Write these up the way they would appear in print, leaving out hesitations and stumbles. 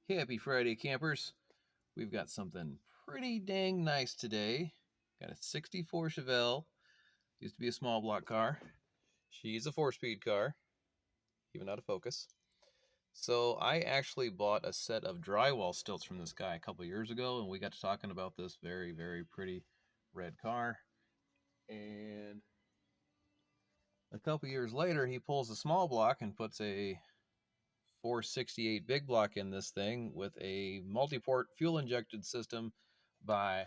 Happy Friday, campers. We've got something pretty dang nice today. Got a 64 Chevelle. Used to be a small block car. She's a 4-speed car, even out of focus. So I actually bought a set of drywall stilts from this guy a couple years ago, and we got to talking about this very, very pretty red car. And a couple years later, he pulls a small block and puts a 468 big block in this thing with a multi-port fuel injected system by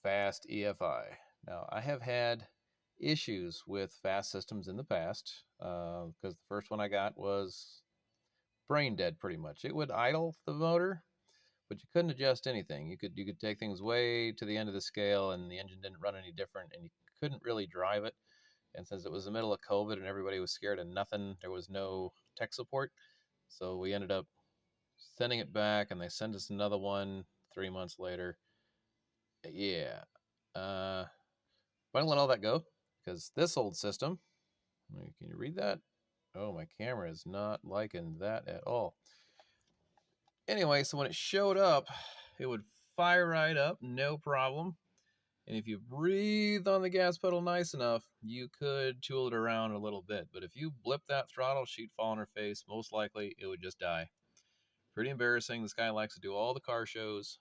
Fast EFI. Now, I have had issues with fast systems in the past because the first one I got was brain dead pretty much. It would idle the motor, but you couldn't adjust anything. You could take things way to the end of the scale and the engine didn't run any different and you couldn't really drive it. And since it was the middle of COVID and everybody was scared of nothing, there was no tech support. So we ended up sending it back and they sent us another one 3 months later. Yeah. But I don't let all that go because this old system, can you read that? Oh, my camera is not liking that at all. Anyway, so when it showed up, it would fire right up, no problem. And if you breathe on the gas pedal nice enough, you could tool it around a little bit. But if you blip that throttle, she'd fall on her face. Most likely, it would just die. Pretty embarrassing. This guy likes to do all the car shows.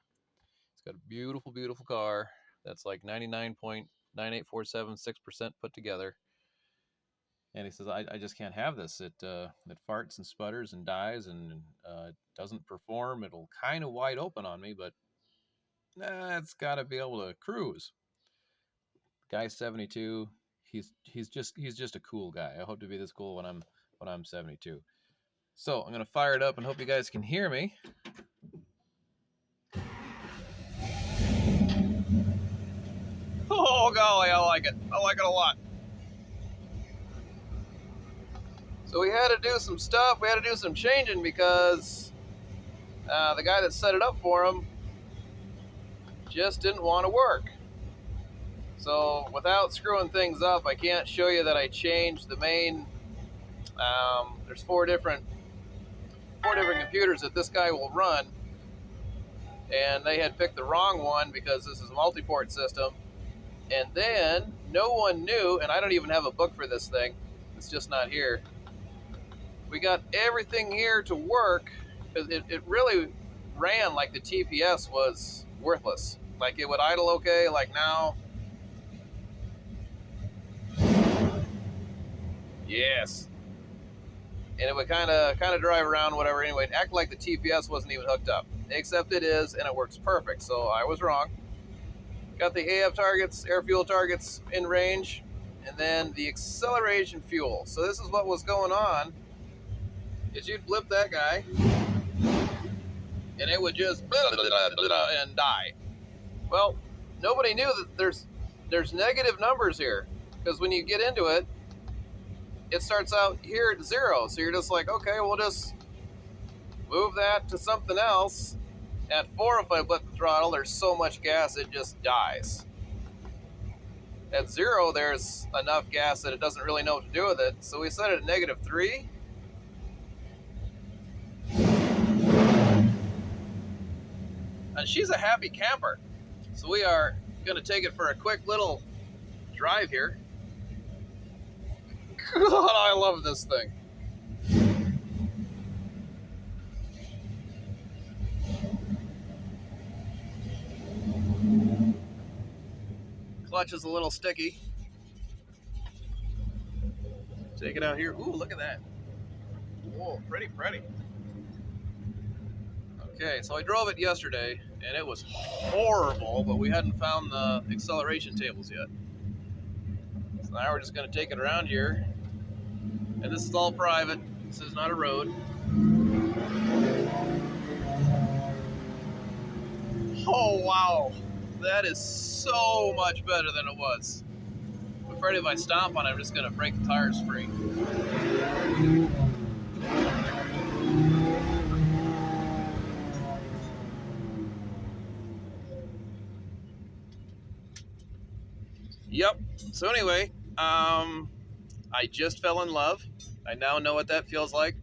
He's got a beautiful, beautiful car that's like 99.98476% put together. And he says, I just can't have this. It farts and sputters and dies and doesn't perform. It'll kind of wide open on me, but it's got to be able to cruise. Guy's 72. He's just a cool guy. I hope to be this cool when I'm 72. So I'm gonna fire it up and hope you guys can hear me. Oh golly, I like it. I like it a lot. So we had to do some stuff. We had to do some changing because the guy that set it up for him just didn't want to work. So without screwing things up, I can't show you that I changed the main. There's four different computers that this guy will run, and they had picked the wrong one because this is a multi-port system. And then no one knew, and I don't even have a book for this thing. It's just not here. We got everything here to work because it really ran like the TPS was worthless. Like it would idle okay, like now. Yes. And it would kind of drive around, whatever. Anyway, it acted like the TPS wasn't even hooked up. Except it is, and it works perfect. So I was wrong. Got the AF targets, air fuel targets in range, and then the acceleration fuel. So this is what was going on. Is you'd blip that guy, and it would just and die. Well, nobody knew that there's negative numbers here, because when you get into it, it starts out here at 0. So you're just like, okay, we'll just move that to something else. At 4, if I blip the throttle, there's so much gas it just dies. At 0, there's enough gas that it doesn't really know what to do with it. So we set it at -3. And she's a happy camper. So we are going to take it for a quick little drive here. God, I love this thing. Clutch is a little sticky. Take it out here. Ooh, look at that. Whoa, pretty. Okay, so I drove it yesterday, and it was horrible, but we hadn't found the acceleration tables yet. So now we're just going to take it around here. And this is all private. This is not a road. Oh, wow. That is so much better than it was. I'm afraid if I stomp on it, I'm just going to break the tires free. Yep. So anyway, I just fell in love. I now know what that feels like.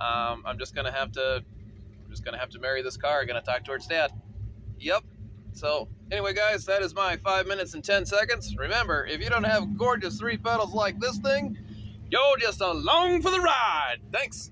I'm just gonna have to marry this car. Gonna talk to its dad. Yep. So anyway, guys, that is my 5 minutes and 10 seconds. Remember, if you don't have gorgeous 3 pedals like this thing, you're just along for the ride. Thanks.